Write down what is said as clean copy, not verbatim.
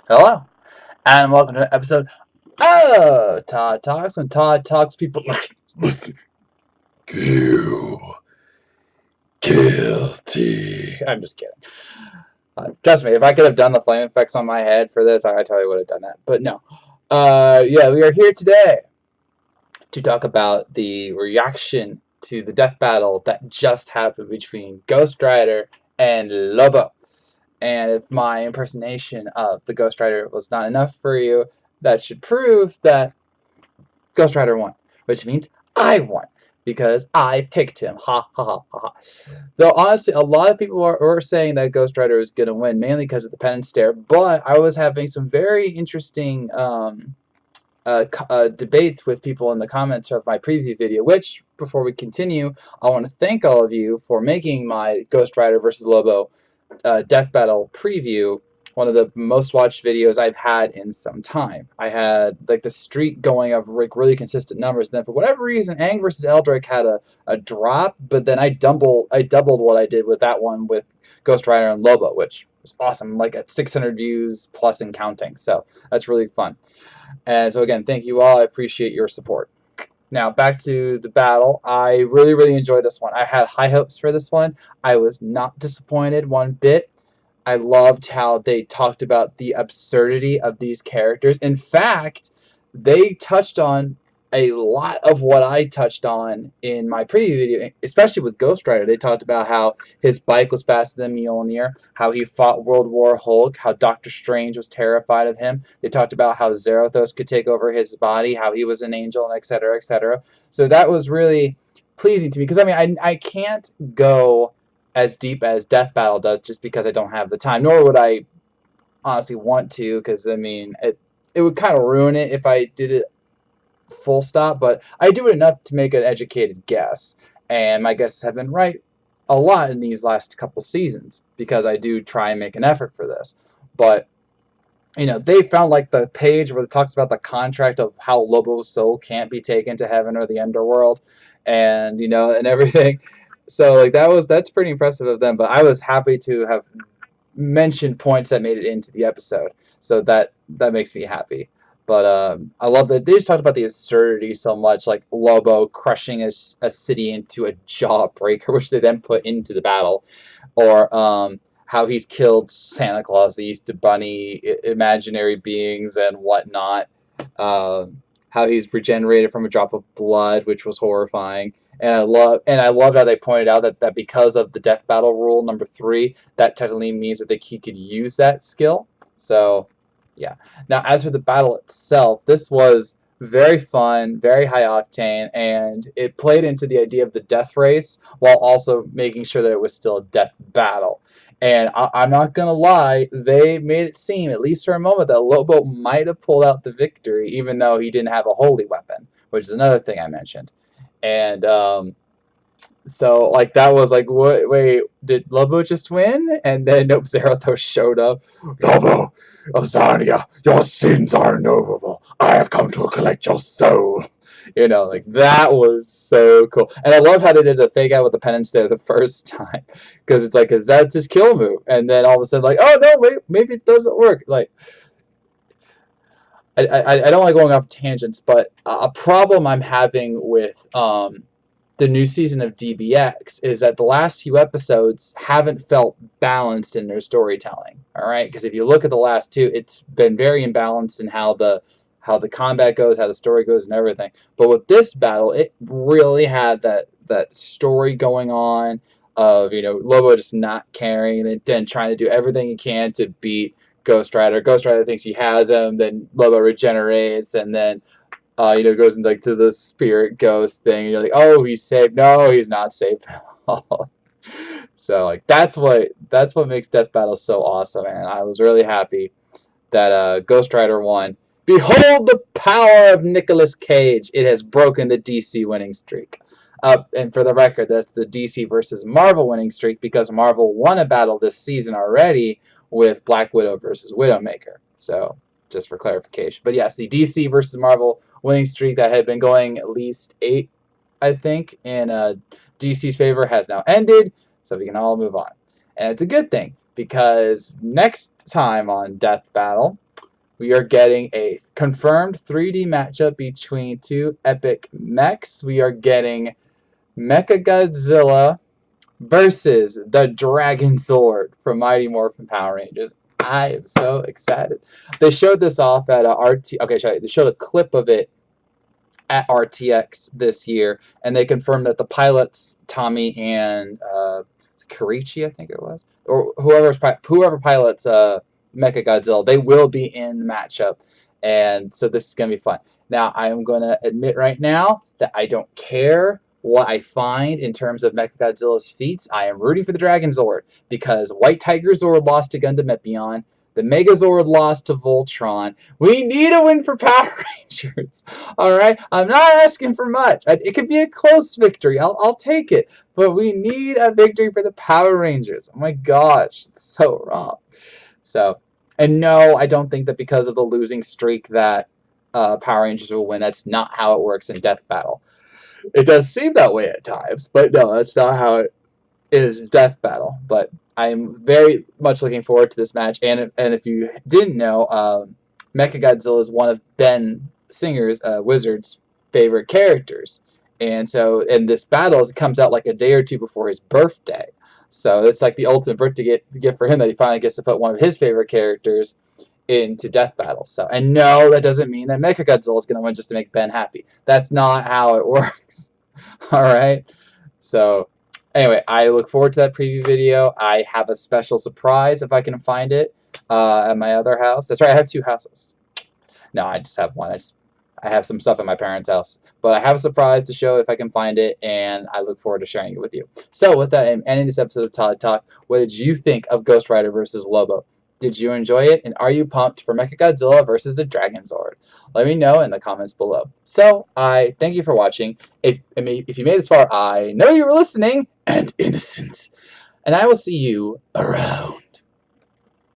Hello, and welcome to an episode of Todd Talks. When Todd talks, people listen. Kill. Guilty. I'm just kidding. Trust me, if I could have done the flame effects on my head for this, I totally would have done that. But no. Yeah, we are here today to talk about the reaction to the death battle that just happened between Ghost Rider and Lobo. And if my impersonation of the Ghost Rider was not enough for you, that should prove that Ghost Rider won, which means I won because I picked him. Ha ha ha ha ha. Though honestly, a lot of people were saying that Ghost Rider was going to win, mainly because of the penance stare. But I was having some very interesting debates with people in the comments of my preview video. Which, before we continue, I want to thank all of you for making my Ghost Rider versus Lobo death battle preview one of the most watched videos I've had in some time. I had like the streak going of like really consistent numbers, and then for whatever reason, Aang versus Eldrick had a drop, but then I doubled what I did with that one with Ghost Rider and Lobo, which was awesome, like at 600 views plus and counting. So that's really fun. And so again, thank you all. I appreciate your support. Now back to the battle. I really enjoyed this one. I had high hopes for this one. I was not disappointed one bit. I loved how they talked about the absurdity of these characters. In fact, they touched on a lot of what I touched on in my preview video, especially with Ghost Rider. They talked about how his bike was faster than Mjolnir, how he fought World War Hulk, how Doctor Strange was terrified of him. They talked about how Zarathos could take over his body, how he was an angel, and etc., etc. So that was really pleasing to me because I mean, I can't go as deep as Death Battle does just because I don't have the time, nor would I honestly want to, because I mean it would kind of ruin it if I did it full stop, but I do it enough to make an educated guess, and my guesses have been right a lot in these last couple seasons because I do try and make an effort for this. But you know, they found like the page where it talks about the contract of how Lobo's soul can't be taken to heaven or the underworld, and you know, and everything. So like that's pretty impressive of them. But I was happy to have mentioned points that made it into the episode, so that makes me happy. But I love that they just talked about the absurdity so much, like Lobo crushing a city into a jawbreaker, which they then put into the battle, or how he's killed Santa Claus, the Easter Bunny, imaginary beings, and whatnot. How he's regenerated from a drop of blood, which was horrifying. And I love how they pointed out that because of the death battle rule number 3, that technically means that he could use that skill. So yeah. Now as for the battle itself, this was very fun, very high octane, and it played into the idea of the death race while also making sure that it was still a death battle. And I'm not gonna lie, they made it seem, at least for a moment, that Lobo might have pulled out the victory, even though he didn't have a holy weapon, which is another thing I mentioned. And so like that was like, what? Wait, did Lobo just win? And then nope, Zarathos showed up. Lobo, Azania, your sins are innumerable. I have come to collect your soul. You know, like that was so cool. And I love how they did the fake out with the penance there the first time, because it's like, that's his kill move, and then all of a sudden like, oh no, wait, maybe it doesn't work. Like I don't like going off tangents, but a problem I'm having with the new season of DBX is that the last few episodes haven't felt balanced in their storytelling. All right, because if you look at the last two, it's been very imbalanced in how the combat goes, how the story goes, and everything. But with this battle, it really had that story going on of, you know, Lobo just not caring and then trying to do everything he can to beat Ghost Rider. Ghost Rider thinks he has him, then Lobo regenerates, and then you know, goes into like to the spirit ghost thing. And you're like, oh, he's safe. No, he's not safe at all. So like that's what makes Death Battle so awesome, and I was really happy that Ghost Rider won. Behold the power of Nicolas Cage! It has broken the DC winning streak. And for the record, that's the DC versus Marvel winning streak because Marvel won a battle this season already with Black Widow versus Widowmaker. So just for clarification. But yes, the DC versus Marvel winning streak that had been going at least 8, I think, in DC's favor has now ended, so we can all move on. And it's a good thing because next time on Death Battle, We are getting a confirmed 3D matchup between two epic mechs. We are getting Mechagodzilla versus the Dragon Sword from Mighty Morphin Power Rangers. I am so excited. They showed this off at a RT. Okay, sorry. They showed a clip of it at RTX this year, and they confirmed that the pilots, Tommy and Karichi, I think it was, or whoever pilots Mechagodzilla, they will be in the matchup, and so this is gonna be fun. Now, I am gonna admit right now that I don't care what I find in terms of Mechagodzilla's feats. I am rooting for the Dragon Zord because White Tiger Zord lost to Gundam Epion. The Megazord lost to Voltron. We need a win for Power Rangers. All right, I'm not asking for much. It could be a close victory. I'll take it. But we need a victory for the Power Rangers. Oh my gosh, it's so wrong. So, and no, I don't think that because of the losing streak that Power Rangers will win. That's not how it works in Death Battle. It does seem that way at times, but no, that's not how it is Death Battle. But I'm very much looking forward to this match. And if you didn't know, Mechagodzilla is one of Ben Singer's Wizard's favorite characters. And so in this battle, it comes out like a day or two before his birthday. So it's like the ultimate birthday gift for him that he finally gets to put one of his favorite characters into Death Battle. So, and no, that doesn't mean that Mechagodzilla is going to win just to make Ben happy. That's not how it works. All right. So, anyway, I look forward to that preview video. I have a special surprise if I can find it at my other house. That's right, I have two houses. No, I just have one. I have some stuff at my parents' house. But I have a surprise to show if I can find it, and I look forward to sharing it with you. So with that, I'm ending this episode of Todd Talk. What did you think of Ghost Rider versus Lobo? Did you enjoy it? And are you pumped for Mechagodzilla versus the Dragon Zord? Let me know in the comments below. So, I thank you for watching. If you made it this far, I know you were listening and innocent. And I will see you around.